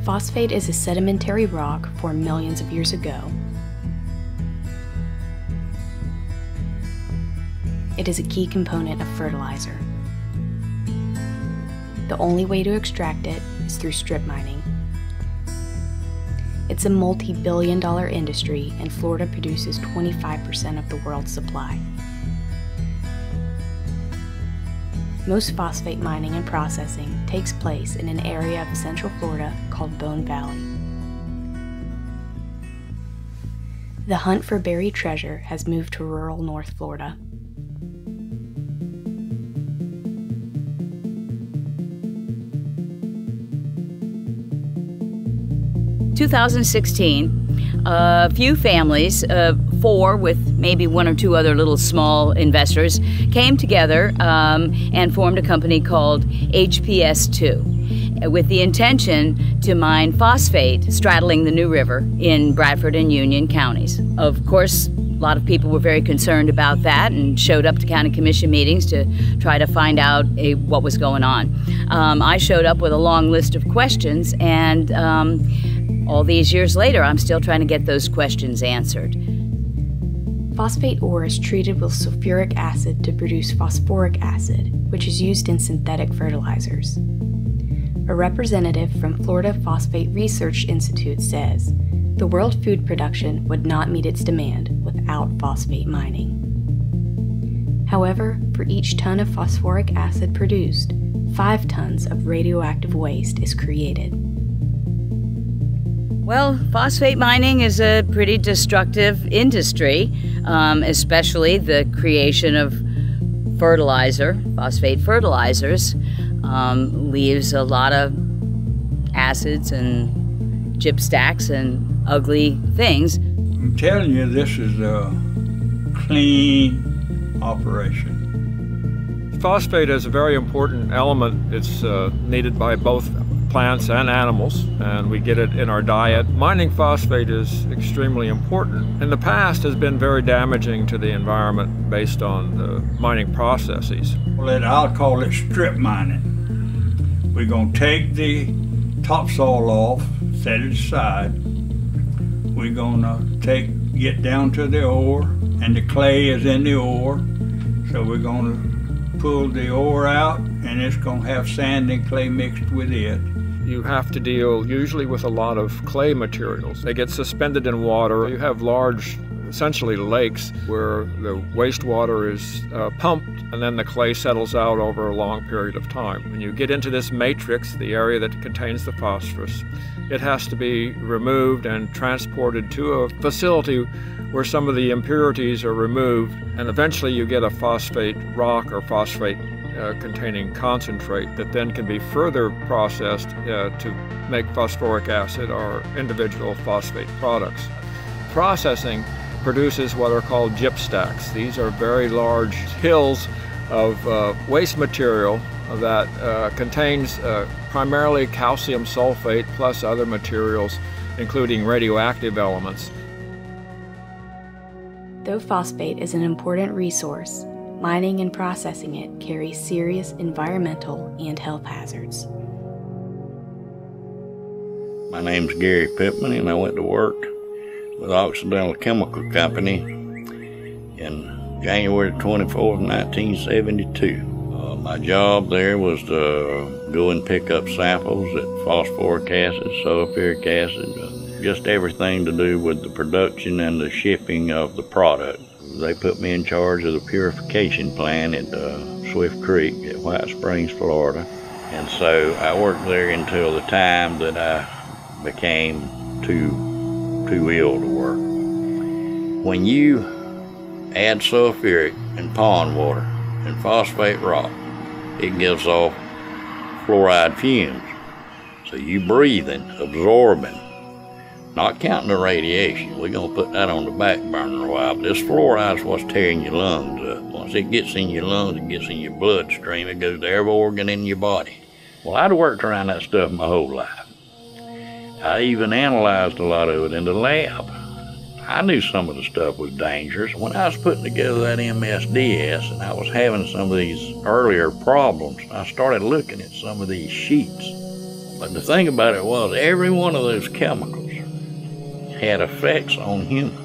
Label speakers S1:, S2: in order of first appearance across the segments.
S1: Phosphate is a sedimentary rock formed millions of years ago. It is a key component of fertilizer. The only way to extract it is through strip mining. It's a multi-billion-dollar industry, and Florida produces 25% of the world's supply. Most phosphate mining and processing takes place in an area of Central Florida called Bone Valley. The hunt for buried treasure has moved to rural North Florida.
S2: In 2016, a few families, 4 with maybe 1 or 2 other little small investors, came together and formed a company called HPS2 with the intention to mine phosphate straddling the New River in Bradford and Union counties. Of course, a lot of people were very concerned about that and showed up to county commission meetings to try to find out what was going on. I showed up with a long list of questions, and all these years later, I'm still trying to get those questions answered.
S1: Phosphate ore is treated with sulfuric acid to produce phosphoric acid, which is used in synthetic fertilizers. A representative from Florida Phosphate Research Institute says the world food production would not meet its demand without phosphate mining. However, for each ton of phosphoric acid produced, 5 tons of radioactive waste is created.
S2: Well, phosphate mining is a pretty destructive industry, especially the creation of fertilizer, phosphate fertilizers, leaves a lot of acids and chip stacks and ugly things.
S3: I'm telling you, this is a clean operation.
S4: Phosphate is a very important element. It's needed by both plants and animals, and we get it in our diet. Mining phosphate is extremely important. In the past has been very damaging to the environment based on the mining processes.
S3: Well, I'll call it strip mining. We're going to take the topsoil off, set it aside. We're going to get down to the ore, and the clay is in the ore. So we're going to pull the ore out, and it's going to have sand and clay mixed with it.
S4: You have to deal usually with a lot of clay materials. They get suspended in water. You have large, essentially lakes, where the wastewater is pumped, and then the clay settles out over a long period of time. When you get into this matrix, the area that contains the phosphorus, it has to be removed and transported to a facility where some of the impurities are removed, and eventually you get a phosphate rock or phosphate containing concentrate that then can be further processed to make phosphoric acid or individual phosphate products. Processing produces what are called gyp stacks. These are very large hills of waste material that contains primarily calcium sulfate plus other materials, including radioactive elements.
S1: Though phosphate is an important resource, mining and processing it carries serious environmental and health hazards.
S5: My name's Gary Pittman, and I went to work with Occidental Chemical Company in January 24th, 1972. My job there was to go and pick up samples at phosphoric acid, sulfuric acid, just everything to do with the production and the shipping of the product. They put me in charge of the purification plant at Swift Creek at White Springs, Florida. And so I worked there until the time that I became too ill to work. When you add sulfuric and pond water and phosphate rock, it gives off fluoride fumes. So you breathing, absorbing, not counting the radiation. We're going to put that on the back burner a while, but this fluoride is what's tearing your lungs up. Once it gets in your lungs, it gets in your bloodstream, it goes to every organ in your body. Well, I'd worked around that stuff my whole life. I even analyzed a lot of it in the lab. I knew some of the stuff was dangerous. When I was putting together that MSDS and I was having some of these earlier problems, I started looking at some of these sheets. But the thing about it was, every one of those chemicals had effects on humans.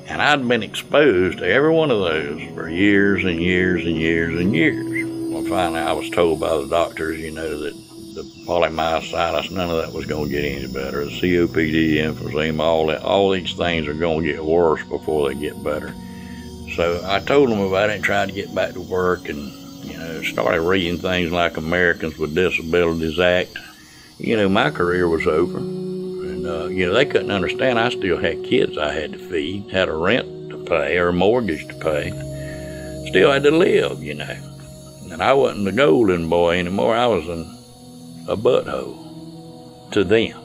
S5: And I'd been exposed to every one of those for years and years and years and years. Well, finally I was told by the doctors, you know, that the polymyositis, none of that was going to get any better. The COPD, emphysema, all these things are going to get worse before they get better. So I told them about it and tried to get back to work, and, you know, started reading things like Americans with Disabilities Act. You know, my career was over. And, you know, they couldn't understand I still had kids I had to feed, had a rent to pay or a mortgage to pay. Still had to live, you know. And I wasn't the golden boy anymore. I was a butthole to them.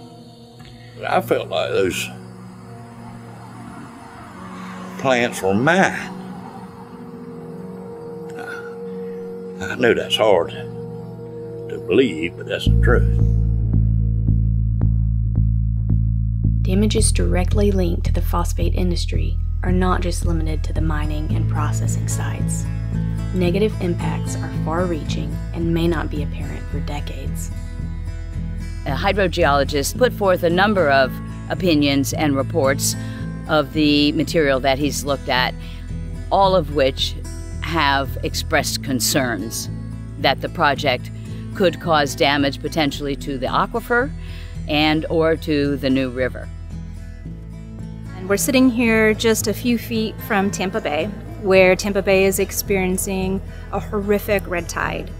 S5: But I felt like those plants were mine. I know that's hard to believe, but that's the truth.
S1: Damages directly linked to the phosphate industry are not just limited to the mining and processing sites. Negative impacts are far-reaching and may not be apparent for decades.
S2: A hydrogeologist put forth a number of opinions and reports of the material that he's looked at, all of which have expressed concerns that the project could cause damage potentially to the aquifer and or to the New River.
S6: And we're sitting here just a few feet from Tampa Bay, where Tampa Bay is experiencing a horrific red tide.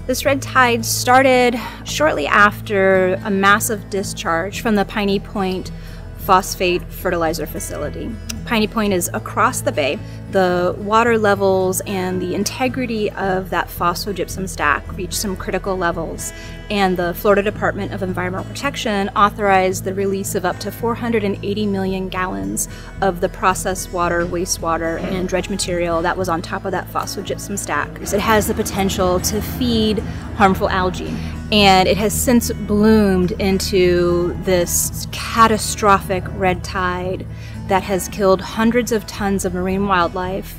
S6: This red tide started shortly after a massive discharge from the Piney Point phosphate fertilizer facility. Piney Point is across the bay. The water levels and the integrity of that phosphogypsum stack reached some critical levels, and the Florida Department of Environmental Protection authorized the release of up to 480 million gallons of the processed water, wastewater, and dredge material that was on top of that phosphogypsum stack. It has the potential to feed harmful algae, and it has since bloomed into this catastrophic red tide that has killed hundreds of tons of marine wildlife.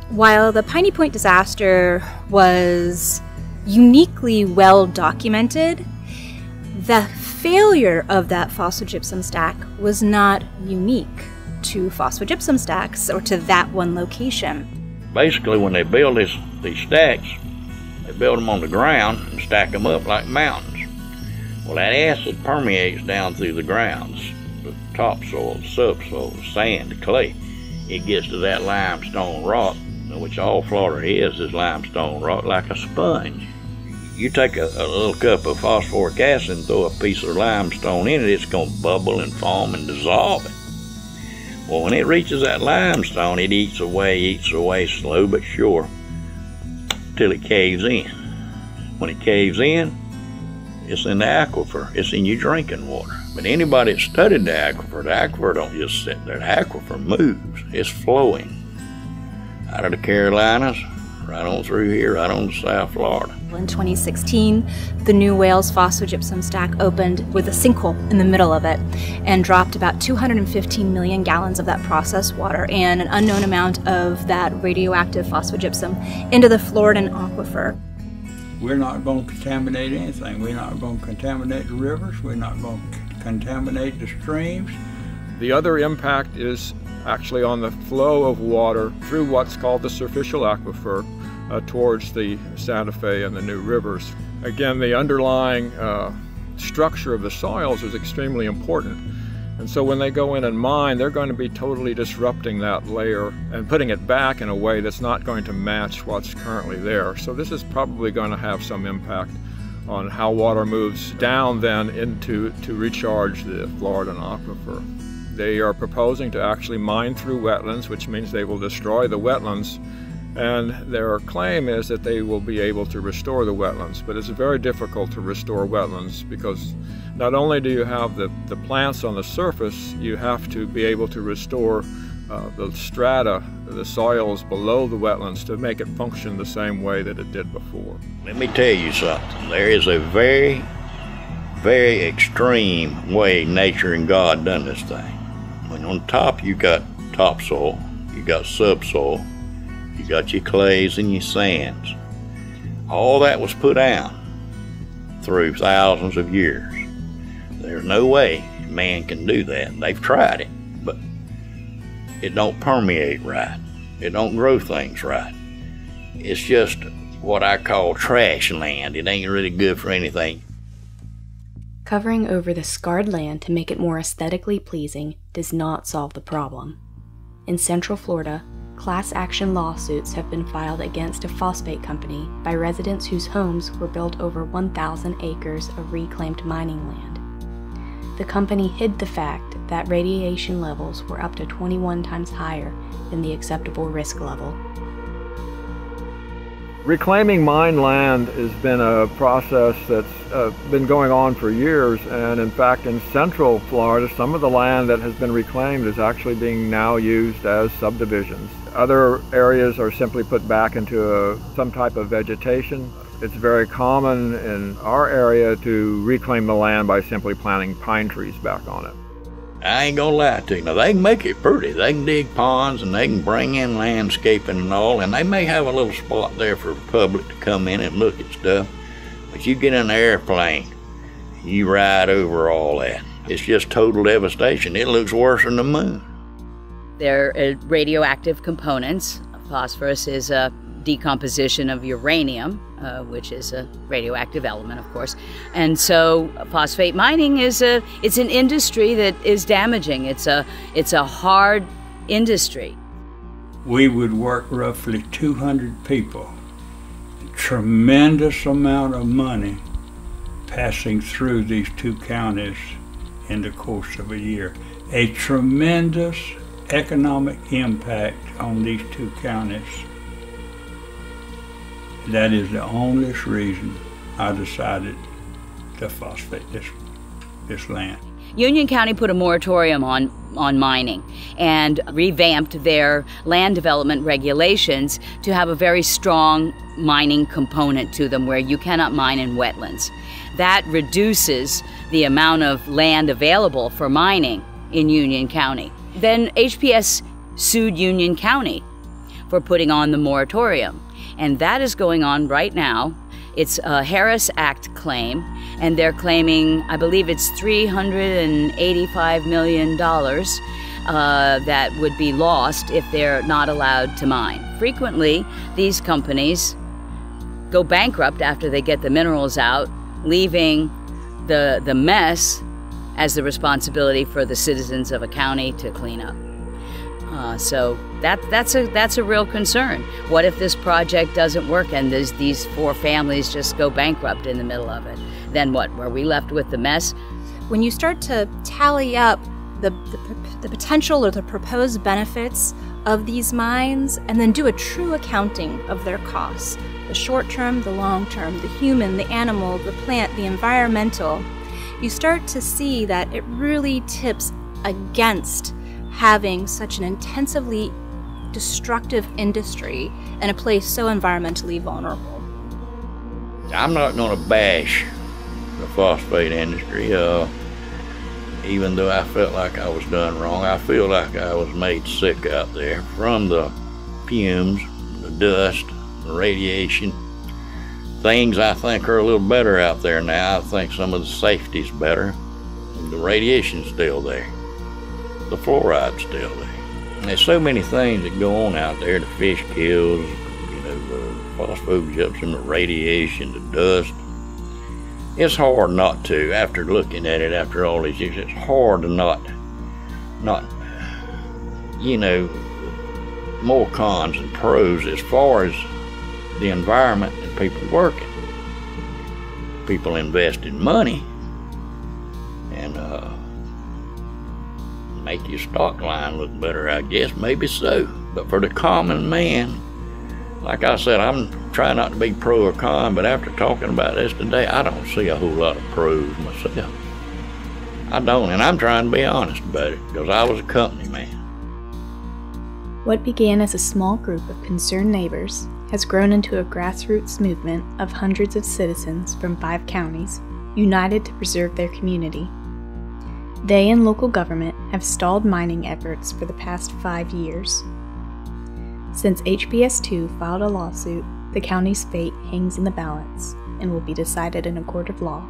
S6: While the Piney Point disaster was uniquely well documented, the failure of that phosphogypsum stack was not unique to phosphogypsum stacks or to that one location.
S5: Basically, when they build these stacks, they build them on the ground and stack them up like mountains. Well, that acid permeates down through the grounds, the topsoil, the subsoil, the sand, the clay. It gets to that limestone rock, which all Florida is limestone rock, like a sponge. You take a little cup of phosphoric acid and throw a piece of limestone in it, it's going to bubble and foam and dissolve it. Well, when it reaches that limestone, it eats away slow but sure, till it caves in. When it caves in, it's in the aquifer. It's in your drinking water. But anybody that studied the aquifer don't just sit there. The aquifer moves. It's flowing out of the Carolinas, right on through here, right on to South Florida.
S6: In 2016, the New Wales phosphogypsum stack opened with a sinkhole in the middle of it and dropped about 215 million gallons of that processed water and an unknown amount of that radioactive phosphogypsum into the Floridan aquifer.
S3: We're not going to contaminate anything. We're not going to contaminate the rivers. We're not going to contaminate the streams.
S4: The other impact is actually on the flow of water through what's called the superficial aquifer towards the Santa Fe and the New Rivers. Again, the underlying structure of the soils is extremely important. And so when they go in and mine, they're going to be totally disrupting that layer and putting it back in a way that's not going to match what's currently there. So this is probably going to have some impact on how water moves down then into to recharge the Floridan aquifer. They are proposing to actually mine through wetlands, which means they will destroy the wetlands. And their claim is that they will be able to restore the wetlands, but it's very difficult to restore wetlands because not only do you have the plants on the surface, you have to be able to restore the strata, the soils below the wetlands to make it function the same way that it did before.
S5: Let me tell you something. There is a very, very extreme way nature and God done this thing. When on top you got topsoil, you got subsoil, you got your clays and your sands. All that was put down through thousands of years. There's no way man can do that. They've tried it, but it don't permeate right. It don't grow things right. It's just what I call trash land. It ain't really good for anything.
S1: Covering over the scarred land to make it more aesthetically pleasing does not solve the problem. In Central Florida, class action lawsuits have been filed against a phosphate company by residents whose homes were built over 1,000 acres of reclaimed mining land. The company hid the fact that radiation levels were up to 21 times higher than the acceptable risk level.
S4: Reclaiming mine land has been a process that's been going on for years, and in fact in Central Florida some of the land that has been reclaimed is actually being now used as subdivisions. Other areas are simply put back into some type of vegetation. It's very common in our area to reclaim the land by simply planting pine trees back on it.
S5: I ain't gonna lie to you. Now, they can make it pretty. They can dig ponds and they can bring in landscaping and all, and they may have a little spot there for the public to come in and look at stuff. But you get in an airplane, you ride over all that. It's just total devastation. It looks worse than the moon.
S2: There are radioactive components. Phosphorus is a decomposition of uranium, which is a radioactive element, of course. And so phosphate mining is it's an industry that is damaging. It's a hard industry.
S3: We would work roughly 200 people. A tremendous amount of money passing through these two counties in the course of a year. A tremendous economic impact on these two counties. That is the only reason I decided to phosphate this land.
S2: Union County put a moratorium on mining and revamped their land development regulations to have a very strong mining component to them where you cannot mine in wetlands. That reduces the amount of land available for mining in Union County. Then HPS sued Union County for putting on the moratorium. And that is going on right now. It's a Harris Act claim, and they're claiming, I believe it's $385 million that would be lost if they're not allowed to mine. Frequently, these companies go bankrupt after they get the minerals out, leaving the mess as the responsibility for the citizens of a county to clean up. So that's a real concern. What if this project doesn't work and these four families just go bankrupt in the middle of it? Then what? Were we left with the mess?
S6: When you start to tally up the potential or the proposed benefits of these mines and then do a true accounting of their costs, the short term, the long term, the human, the animal, the plant, the environmental, you start to see that it really tips against having such an intensively destructive industry in a place so environmentally vulnerable.
S5: I'm not going to bash the phosphate industry, even though I felt like I was done wrong. I feel like I was made sick out there from the fumes, the dust, the radiation. Things I think are a little better out there now. I think some of the safety's better. The radiation's still there. The fluoride's still there. And there's so many things that go on out there. The fish kills, the phosphogypsum, the radiation, the dust. It's hard not to, after looking at it after all these years, it's hard to not, more cons than pros as far as the environment and people working. People investing money and make your stock line look better, I guess, maybe so. But for the common man, like I said, I'm trying not to be pro or con, but after talking about this today, I don't see a whole lot of pros myself. I don't, and I'm trying to be honest about it, because I was a company man.
S1: What began as a small group of concerned neighbors has grown into a grassroots movement of hundreds of citizens from 5 counties, united to preserve their community. They and local government have stalled mining efforts for the past 5 years. Since HBS2 filed a lawsuit, the county's fate hangs in the balance and will be decided in a court of law.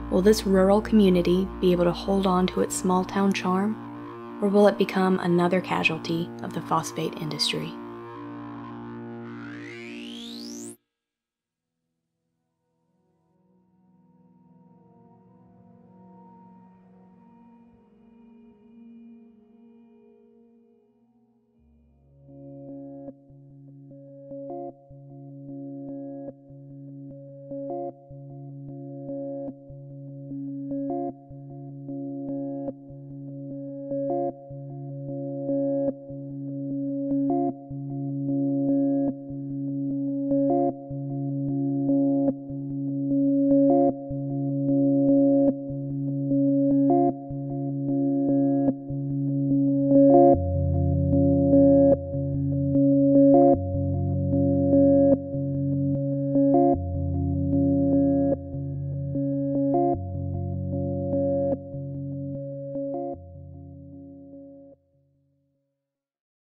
S1: Will this rural community be able to hold on to its small town charm, or will it become another casualty of the phosphate industry?